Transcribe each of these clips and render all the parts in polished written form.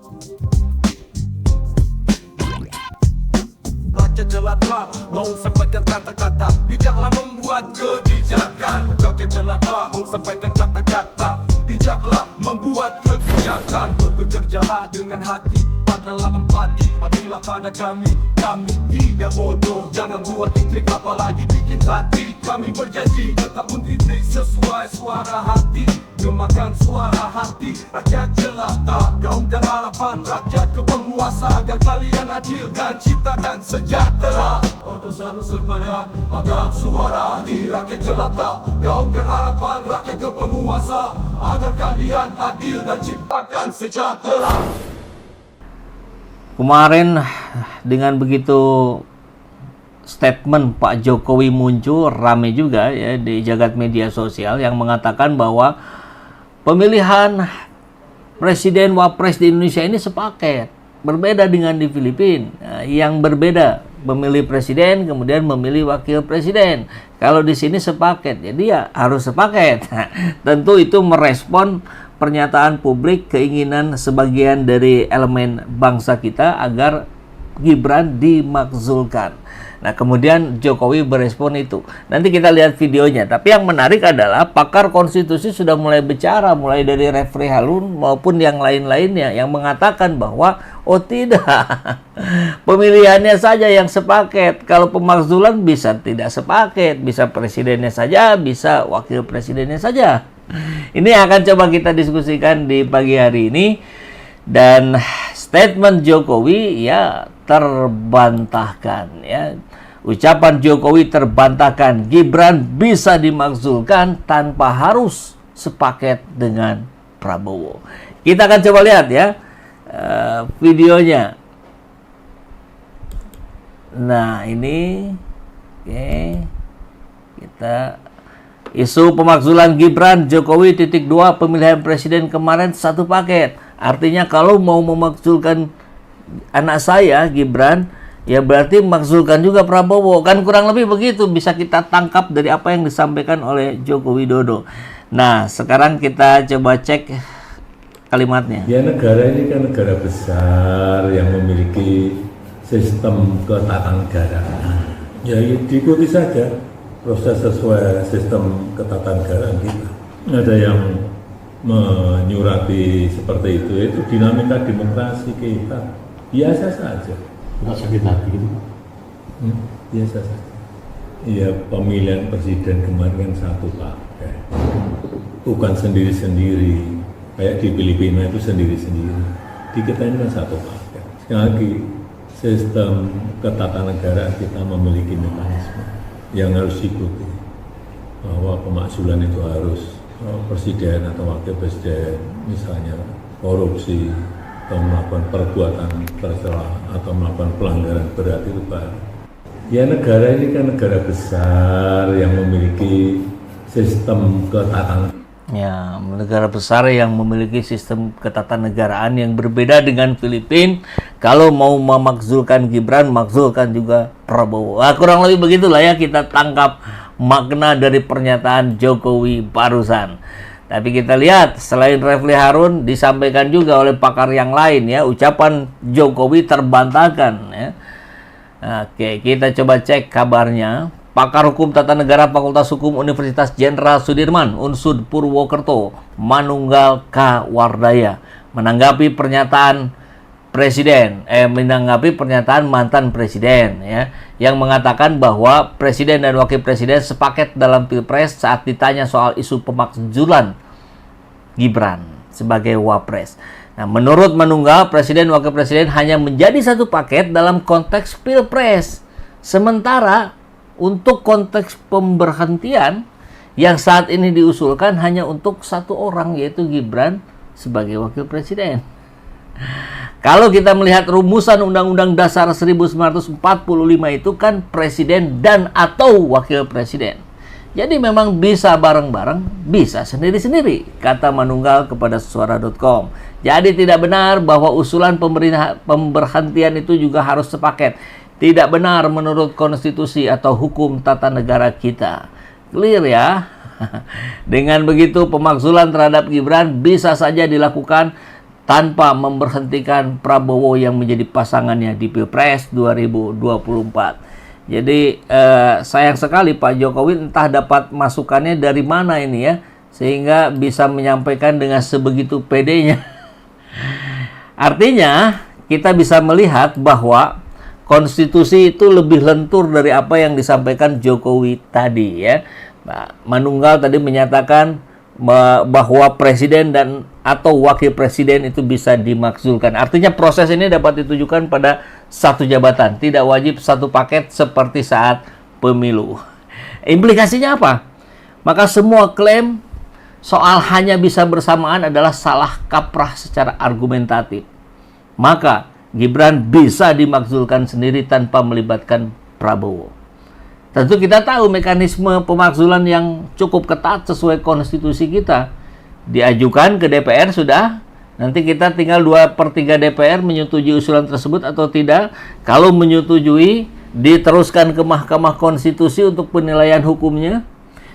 Rakyat jelata mau sampaikan kata-kata, bijaklah membuat kebijakan. Rakyat jelata mau sampaikan kata-kata, bijaklah membuat kebijakan. Bekerjalah dengan hati, padalah empati, patuhilah pada kami. Kami tidak bodoh, jangan buat intrik apalagi bikin hati. Kami berjanji tetap mendidik sesuai suara hati, gemakan suara hati. Rakyat jelata, gaung dan harapan rakyat ke penguasa, agar kalian adil dan ciptakan sejahtera. Untuk selalu serbaya, agar suara di rakyat jelata, gaung dan harapan rakyat ke penguasa, agar kalian adil dan ciptakan sejahtera. Kemarin dengan begitu statement Pak Jokowi muncul, rame juga ya di jagat media sosial yang mengatakan bahwa pemilihan presiden wapres di Indonesia ini sepaket, berbeda dengan di Filipina. Yang berbeda memilih presiden kemudian memilih wakil presiden. Kalau di sini sepaket, jadi ya harus sepaket. Tentu itu merespon pernyataan publik, keinginan sebagian dari elemen bangsa kita agar Gibran dimakzulkan. Nah, kemudian Jokowi berespon itu. Nanti kita lihat videonya. Tapi yang menarik adalah pakar konstitusi sudah mulai bicara, mulai dari Refri Harun maupun yang lain-lainnya yang mengatakan bahwa oh tidak, pemilihannya saja yang sepaket. Kalau pemakzulan bisa tidak sepaket, bisa presidennya saja, bisa wakil presidennya saja. Ini akan coba kita diskusikan di pagi hari ini. Dan statement Jokowi ya terbantahkan ya. Ucapan Jokowi terbantahkan, Gibran bisa dimakzulkan tanpa harus sepaket dengan Prabowo. Kita akan coba lihat ya videonya. Nah ini oke. Kita isu pemakzulan Gibran, Jokowi titik 2 pemilihan presiden kemarin satu paket. Artinya kalau mau memakzulkan anak saya Gibran, ya berarti makzulkan juga Prabowo. Kan kurang lebih begitu bisa kita tangkap dari apa yang disampaikan oleh Joko Widodo. Nah, sekarang kita coba cek kalimatnya. Ya, negara ini kan negara besar yang memiliki sistem ketatanegaraan. Ya diikuti saja proses sesuai sistem ketatanegaraan kita. Ada yang menyurati seperti itu dinamika demokrasi kita. Biasa saja. Nggak sakit hati gitu. Biasa saja. Iya, pemilihan presiden kemarin kan satu paket. Bukan sendiri-sendiri. Kayak di Filipina itu sendiri-sendiri. Di kita ini kan satu paket. Sekali lagi, sistem ketatanegaraan kita memiliki mekanisme yang harus diikuti, bahwa pemakzulan itu harus presiden atau wakil presiden misalnya korupsi atau melakukan perbuatan tercela atau melakukan pelanggaran berat itu baru. Ya, negara ini kan negara besar yang memiliki sistem ketatanegaraan. Ya, negara besar yang memiliki sistem ketatanegaraan yang berbeda dengan Filipina. Kalau mau memakzulkan Gibran, makzulkan juga Prabowo. Kurang lebih begitulah ya kita tangkap makna dari pernyataan Jokowi barusan. Tapi kita lihat selain Refli Harun disampaikan juga oleh pakar yang lain ya, ucapan Jokowi terbantahkan ya. Oke, kita coba cek kabarnya. Pakar Hukum Tata Negara Fakultas Hukum Universitas Jenderal Sudirman, Unsud Purwokerto, Manunggal K. Wardaya, menanggapi pernyataan mantan presiden ya, yang mengatakan bahwa presiden dan wakil presiden sepaket dalam Pilpres saat ditanya soal isu pemakzulan Gibran sebagai wapres. Nah, menurut Manunggal, presiden wakil presiden hanya menjadi satu paket dalam konteks Pilpres. Sementara untuk konteks pemberhentian yang saat ini diusulkan hanya untuk satu orang, yaitu Gibran sebagai wakil presiden. Kalau kita melihat rumusan Undang-Undang Dasar 1945 itu kan presiden dan atau wakil presiden. Jadi memang bisa bareng-bareng, bisa sendiri-sendiri, kata Manunggal kepada suara.com. Jadi tidak benar bahwa usulan pemberhentian itu juga harus sepaket. Tidak benar menurut konstitusi atau hukum tata negara kita. Clear ya? Dengan begitu pemakzulan terhadap Gibran bisa saja dilakukan tanpa memberhentikan Prabowo yang menjadi pasangannya di Pilpres 2024. Jadi sayang sekali Pak Jokowi entah dapat masukannya dari mana ini ya, sehingga bisa menyampaikan dengan sebegitu pedenya. Artinya kita bisa melihat bahwa konstitusi itu lebih lentur dari apa yang disampaikan Jokowi tadi ya. Nah, Manunggal tadi menyatakan bahwa presiden dan atau wakil presiden itu bisa dimakzulkan. Artinya proses ini dapat ditujukan pada satu jabatan, tidak wajib satu paket seperti saat pemilu. Implikasinya apa? Maka semua klaim soal hanya bisa bersamaan adalah salah kaprah secara argumentatif. Maka Gibran bisa dimakzulkan sendiri tanpa melibatkan Prabowo. Tentu kita tahu mekanisme pemakzulan yang cukup ketat sesuai konstitusi kita. Diajukan ke DPR sudah, nanti kita tinggal 2/3 DPR menyetujui usulan tersebut atau tidak. Kalau menyetujui, diteruskan ke Mahkamah Konstitusi untuk penilaian hukumnya.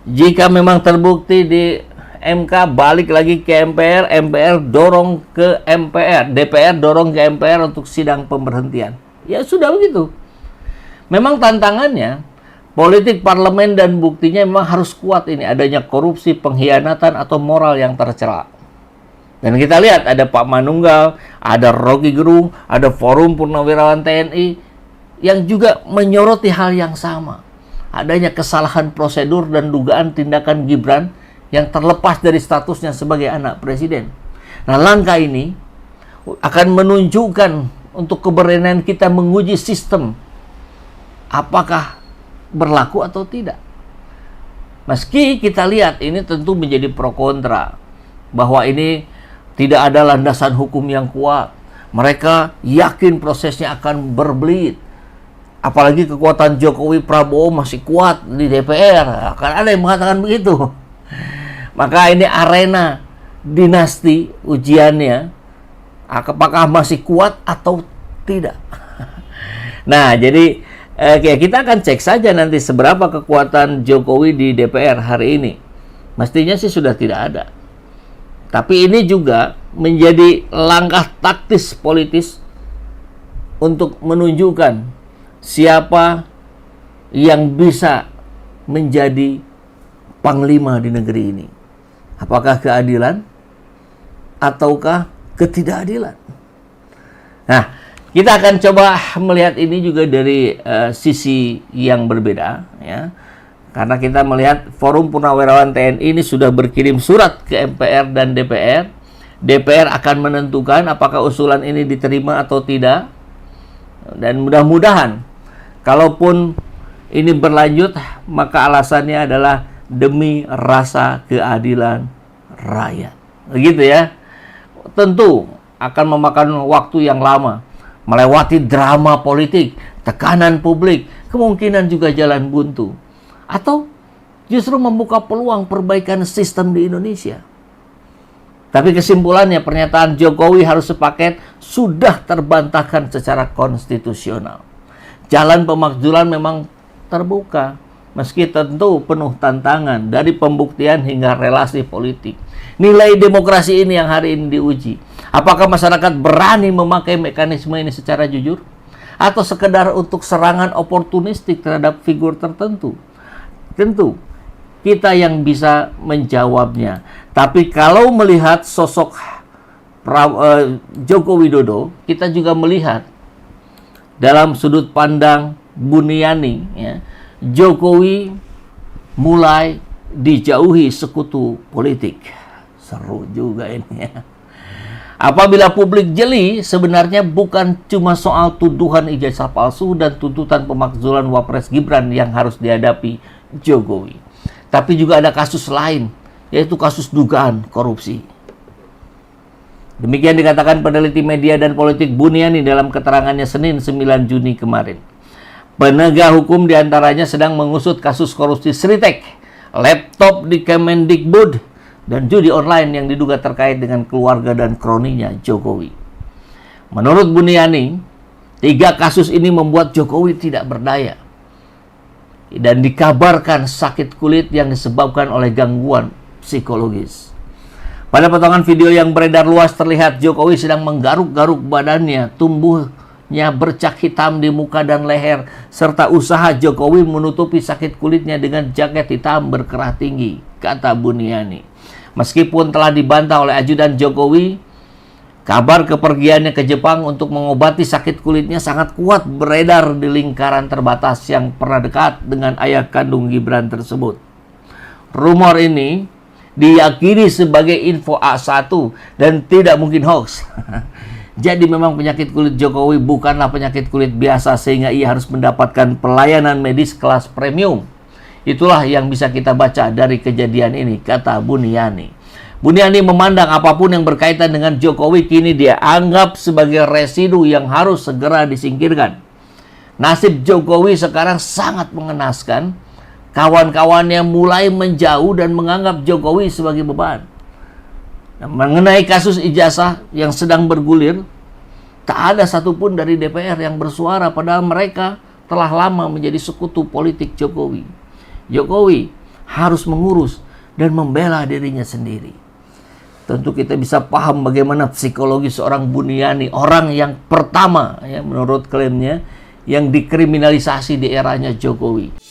Jika memang terbukti di MK, balik lagi ke MPR, MPR dorong ke MPR, DPR dorong ke MPR untuk sidang pemberhentian. Ya sudah begitu. Memang tantangannya, politik parlemen dan buktinya memang harus kuat ini. Adanya korupsi, pengkhianatan, atau moral yang tercela. Dan kita lihat ada Pak Manunggal, ada Rocky Gerung, ada Forum Purnawirawan TNI yang juga menyoroti hal yang sama. Adanya kesalahan prosedur dan dugaan tindakan Gibran yang terlepas dari statusnya sebagai anak presiden. Nah, langkah ini akan menunjukkan untuk keberanian kita menguji sistem apakah berlaku atau tidak. Meski kita lihat ini tentu menjadi pro kontra, bahwa ini tidak ada landasan hukum yang kuat. Mereka yakin prosesnya akan berbelit. Apalagi kekuatan Jokowi Prabowo masih kuat di DPR. Akan ada yang mengatakan begitu. Maka ini arena dinasti ujiannya, apakah masih kuat atau tidak. Nah, jadi kita akan cek saja nanti seberapa kekuatan Jokowi di DPR hari ini. Mestinya sih sudah tidak ada. Tapi ini juga menjadi langkah taktis politis untuk menunjukkan siapa yang bisa menjadi panglima di negeri ini. Apakah keadilan ataukah ketidakadilan? Nah, kita akan coba melihat ini juga dari sisi yang berbeda ya. Karena kita melihat Forum Purnawirawan TNI ini sudah berkirim surat ke MPR dan DPR. DPR akan menentukan apakah usulan ini diterima atau tidak. Dan mudah-mudahan kalaupun ini berlanjut, maka alasannya adalah demi rasa keadilan rakyat. Begitu ya. Tentu akan memakan waktu yang lama, melewati drama politik, tekanan publik, kemungkinan juga jalan buntu, atau justru membuka peluang perbaikan sistem di Indonesia. Tapi kesimpulannya, pernyataan Jokowi harus sepaket sudah terbantahkan secara konstitusional. Jalan pemakzulan memang terbuka, meski tentu penuh tantangan dari pembuktian hingga relasi politik. Nilai demokrasi ini yang hari ini diuji. Apakah masyarakat berani memakai mekanisme ini secara jujur? Atau sekedar untuk serangan oportunistik terhadap figur tertentu? Tentu, kita yang bisa menjawabnya. Tapi kalau melihat sosok Joko Widodo, kita juga melihat dalam sudut pandang Buniani, ya, Jokowi mulai dijauhi sekutu politik. Seru juga ini ya. Apabila publik jeli, sebenarnya bukan cuma soal tuduhan ijazah palsu dan tuntutan pemakzulan Wapres Gibran yang harus dihadapi Jokowi. Tapi juga ada kasus lain, yaitu kasus dugaan korupsi. Demikian dikatakan peneliti media dan politik Buniani dalam keterangannya Senin 9 Juni kemarin. Penegak hukum diantaranya sedang mengusut kasus korupsi Sritek, laptop di Kemendikbud, dan judi online yang diduga terkait dengan keluarga dan kroninya Jokowi. Menurut Buniani, 3 kasus ini membuat Jokowi tidak berdaya dan dikabarkan sakit kulit yang disebabkan oleh gangguan psikologis. Pada potongan video yang beredar luas terlihat Jokowi sedang menggaruk-garuk badannya, tumbuhnya bercak hitam di muka dan leher, serta usaha Jokowi menutupi sakit kulitnya dengan jaket hitam berkerah tinggi, kata Buniani. Meskipun telah dibantah oleh ajudan Jokowi, kabar kepergiannya ke Jepang untuk mengobati sakit kulitnya sangat kuat beredar di lingkaran terbatas yang pernah dekat dengan ayah kandung Gibran tersebut. Rumor ini diyakini sebagai info A1 dan tidak mungkin hoax. Jadi memang penyakit kulit Jokowi bukanlah penyakit kulit biasa sehingga ia harus mendapatkan pelayanan medis kelas premium. Itulah yang bisa kita baca dari kejadian ini, kata Buniani. Buniani memandang apapun yang berkaitan dengan Jokowi kini dia anggap sebagai residu yang harus segera disingkirkan. Nasib Jokowi sekarang sangat mengenaskan. Kawan-kawannya mulai menjauh dan menganggap Jokowi sebagai beban. Nah, mengenai kasus ijazah yang sedang bergulir, tak ada satupun dari DPR yang bersuara padahal mereka telah lama menjadi sekutu politik Jokowi. Jokowi harus mengurus dan membela dirinya sendiri. Tentu kita bisa paham bagaimana psikologi seorang Buniani, orang yang pertama ya menurut klaimnya yang dikriminalisasi di eranya Jokowi.